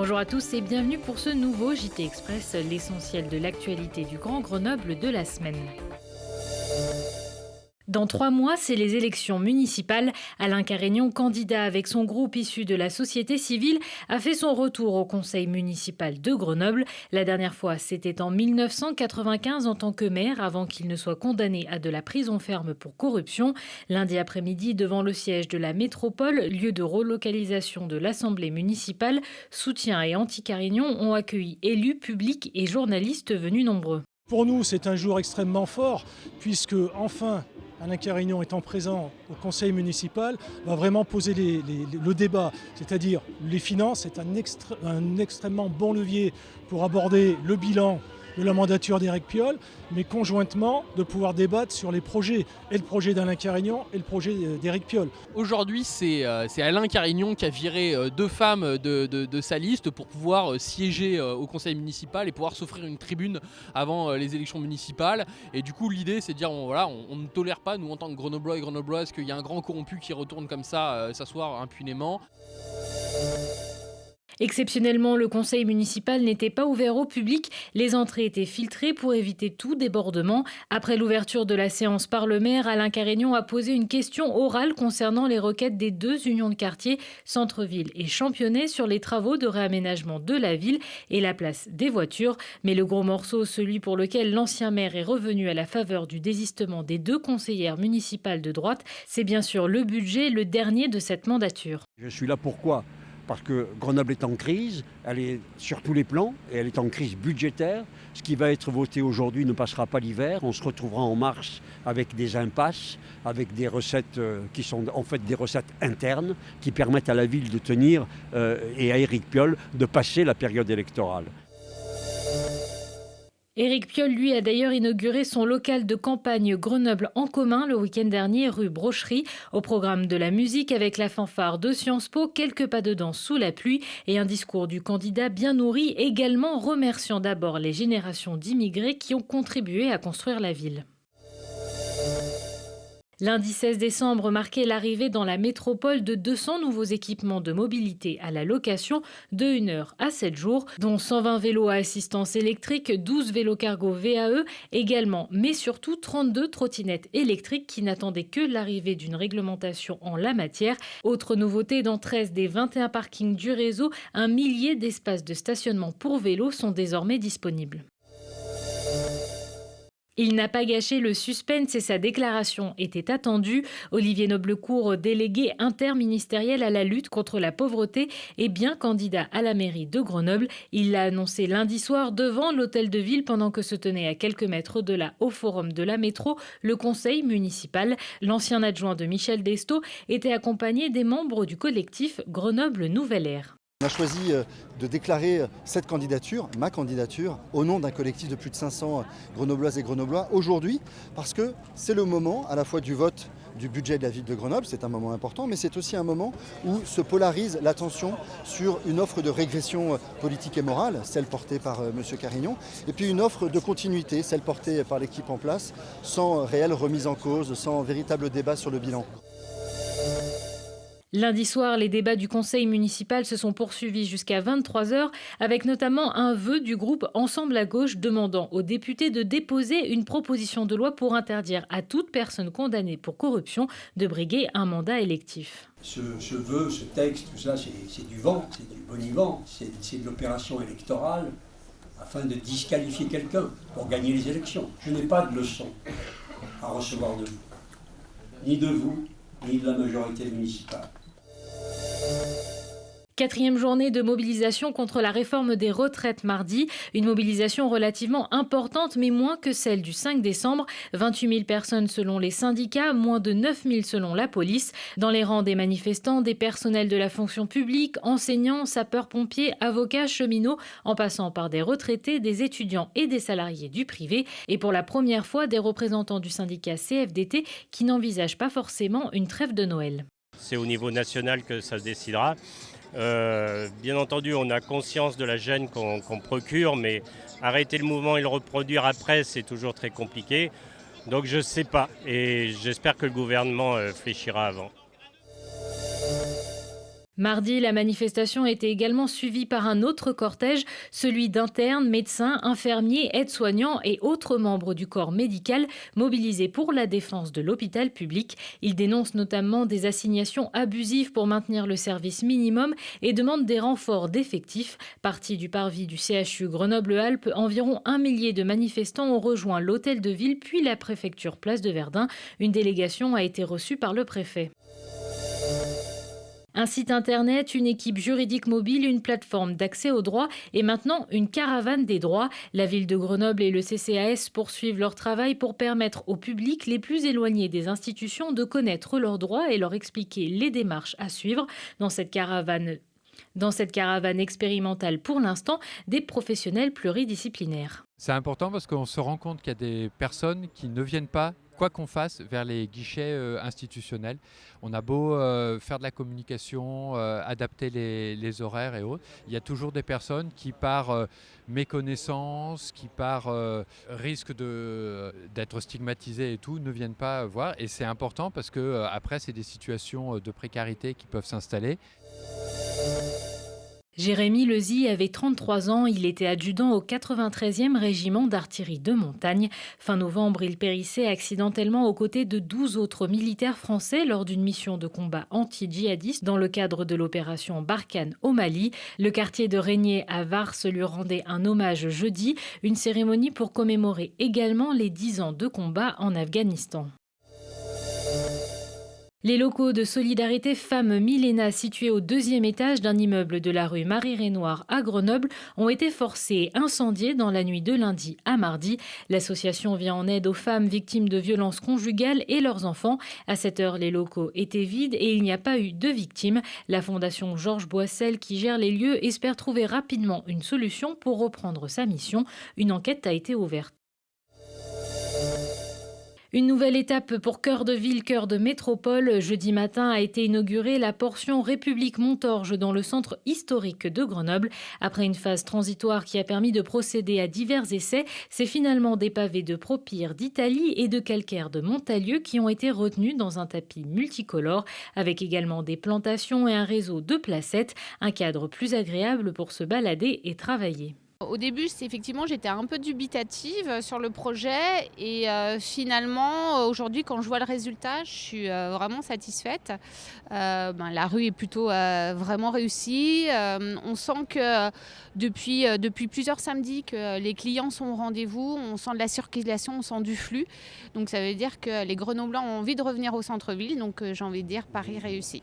Bonjour à tous et bienvenue pour ce nouveau JT Express, l'essentiel de l'actualité du Grand Grenoble de la semaine. Dans 3 mois, c'est les élections municipales. Alain Carignon, candidat avec son groupe issu de la société civile, a fait son retour au conseil municipal de Grenoble. La dernière fois, c'était en 1995 en tant que maire, avant qu'il ne soit condamné à de la prison ferme pour corruption. Lundi après-midi, devant le siège de la métropole, lieu de relocalisation de l'Assemblée municipale, Soutien et Anti-Carignon ont accueilli élus, publics et journalistes venus nombreux. Pour nous, c'est un jour extrêmement fort, puisque enfin, Alain Carignon étant présent au conseil municipal, va vraiment poser le débat. C'est-à-dire les finances, c'est un extrêmement bon levier pour aborder le bilan de la mandature d'Éric Piolle, mais conjointement de pouvoir débattre sur les projets, et le projet d'Alain Carignon et le projet d'Éric Piolle. Aujourd'hui, c'est Alain Carignon qui a viré 2 femmes de sa liste pour pouvoir siéger au conseil municipal et pouvoir s'offrir une tribune avant les élections municipales. Et du coup, l'idée, c'est de dire, on ne tolère pas, nous, en tant que Grenoblois et Grenobloises, qu'il y a un grand corrompu qui retourne comme ça s'asseoir impunément. Exceptionnellement, le conseil municipal n'était pas ouvert au public. Les entrées étaient filtrées pour éviter tout débordement. Après l'ouverture de la séance par le maire, Alain Carignon a posé une question orale concernant les requêtes des 2 unions de quartier, Centre-Ville et Championnet, sur les travaux de réaménagement de la ville et la place des voitures. Mais le gros morceau, celui pour lequel l'ancien maire est revenu à la faveur du désistement des 2 conseillères municipales de droite, c'est bien sûr le budget, le dernier de cette mandature. Je suis là pourquoi ? Parce que Grenoble est en crise, elle est sur tous les plans et elle est en crise budgétaire. Ce qui va être voté aujourd'hui ne passera pas l'hiver. On se retrouvera en mars avec des impasses, avec des recettes qui sont en fait des recettes internes qui permettent à la ville de tenir et à Éric Piolle de passer la période électorale. Éric Piolle, lui, a d'ailleurs inauguré son local de campagne Grenoble en commun le week-end dernier, rue Brocherie. Au programme de la musique avec la fanfare de Sciences Po, quelques pas de danse sous la pluie et un discours du candidat bien nourri, également remerciant d'abord les générations d'immigrés qui ont contribué à construire la ville. Lundi 16 décembre marquait l'arrivée dans la métropole de 200 nouveaux équipements de mobilité à la location de 1 heure à 7 jours, dont 120 vélos à assistance électrique, 12 vélos cargo VAE également, mais surtout 32 trottinettes électriques qui n'attendaient que l'arrivée d'une réglementation en la matière. Autre nouveauté, dans 13 des 21 parkings du réseau, 1 millier d'espaces de stationnement pour vélos sont désormais disponibles. Il n'a pas gâché le suspense et sa déclaration était attendue. Olivier Noblecourt, délégué interministériel à la lutte contre la pauvreté, est bien candidat à la mairie de Grenoble. Il l'a annoncé lundi soir devant l'hôtel de ville pendant que se tenait à quelques mètres de là, au forum de la métro, le conseil municipal. L'ancien adjoint de Michel Destot était accompagné des membres du collectif Grenoble Nouvelle Ère. On a choisi de déclarer cette candidature, ma candidature, au nom d'un collectif de plus de 500 grenobloises et grenoblois aujourd'hui, parce que c'est le moment à la fois du vote du budget de la ville de Grenoble, c'est un moment important, mais c'est aussi un moment où se polarise l'attention sur une offre de régression politique et morale, celle portée par M. Carignon, et puis une offre de continuité, celle portée par l'équipe en place, sans réelle remise en cause, sans véritable débat sur le bilan. Lundi soir, les débats du conseil municipal se sont poursuivis jusqu'à 23h, avec notamment un vœu du groupe Ensemble à gauche demandant aux députés de déposer une proposition de loi pour interdire à toute personne condamnée pour corruption de briguer un mandat électif. Ce vœu, ce texte, tout ça, c'est du vent, c'est du bonivent, c'est de l'opération électorale afin de disqualifier quelqu'un pour gagner les élections. Je n'ai pas de leçon à recevoir de vous, ni de vous, ni de la majorité municipale. 4e journée de mobilisation contre la réforme des retraites mardi. Une mobilisation relativement importante, mais moins que celle du 5 décembre. 28 000 personnes selon les syndicats, moins de 9 000 selon la police. Dans les rangs des manifestants, des personnels de la fonction publique, enseignants, sapeurs-pompiers, avocats, cheminots, en passant par des retraités, des étudiants et des salariés du privé. Et pour la première fois, des représentants du syndicat CFDT qui n'envisagent pas forcément une trêve de Noël. C'est au niveau national que ça se décidera. Bien entendu, on a conscience de la gêne qu'on procure, mais arrêter le mouvement et le reproduire après, c'est toujours très compliqué. Donc je ne sais pas, et j'espère que le gouvernement fléchira avant. Mardi, la manifestation était également suivie par un autre cortège, celui d'internes, médecins, infirmiers, aides-soignants et autres membres du corps médical mobilisés pour la défense de l'hôpital public. Ils dénoncent notamment des assignations abusives pour maintenir le service minimum et demandent des renforts d'effectifs. Partis du parvis du CHU Grenoble-Alpes, environ 1 millier de manifestants ont rejoint l'hôtel de ville puis la préfecture place de Verdun. Une délégation a été reçue par le préfet. Un site internet, une équipe juridique mobile, une plateforme d'accès aux droits et maintenant une caravane des droits. La ville de Grenoble et le CCAS poursuivent leur travail pour permettre au public les plus éloignés des institutions de connaître leurs droits et leur expliquer les démarches à suivre. Dans cette caravane expérimentale pour l'instant, des professionnels pluridisciplinaires. C'est important parce qu'on se rend compte qu'il y a des personnes qui ne viennent pas, quoi qu'on fasse, vers les guichets institutionnels. On a beau faire de la communication, adapter les horaires et autres. Il y a toujours des personnes qui, par méconnaissance, qui par risque d'être stigmatisées et tout, ne viennent pas voir. Et c'est important parce que après, c'est des situations de précarité qui peuvent s'installer. Jérémy Lezy avait 33 ans, il était adjudant au 93e régiment d'artillerie de montagne. Fin novembre, il périssait accidentellement aux côtés de 12 autres militaires français lors d'une mission de combat anti-djihadiste dans le cadre de l'opération Barkhane au Mali. Le quartier de Régnier à Vars lui rendait un hommage jeudi, une cérémonie pour commémorer également les 10 ans de combat en Afghanistan. Les locaux de Solidarité Femmes Milena, situés au 2e étage d'un immeuble de la rue Marie-Renoir à Grenoble, ont été forcés et incendiés dans la nuit de lundi à mardi. L'association vient en aide aux femmes victimes de violences conjugales et leurs enfants. À cette heure, les locaux étaient vides et il n'y a pas eu de victimes. La fondation Georges Boissel, qui gère les lieux, espère trouver rapidement une solution pour reprendre sa mission. Une enquête a été ouverte. Une nouvelle étape pour Cœur de Ville, Cœur de Métropole. Jeudi matin a été inaugurée la portion République Montorge dans le centre historique de Grenoble. Après une phase transitoire qui a permis de procéder à divers essais, c'est finalement des pavés de Propire d'Italie et de calcaire de Montalieu qui ont été retenus dans un tapis multicolore, avec également des plantations et un réseau de placettes. Un cadre plus agréable pour se balader et travailler. Au début, effectivement, j'étais un peu dubitative sur le projet et finalement, aujourd'hui, quand je vois le résultat, je suis vraiment satisfaite. La rue est plutôt vraiment réussie. On sent que depuis plusieurs samedis que les clients sont au rendez-vous, on sent de la circulation, on sent du flux. Donc ça veut dire que les Grenoblois ont envie de revenir au centre-ville, donc j'ai envie de dire Paris réussi.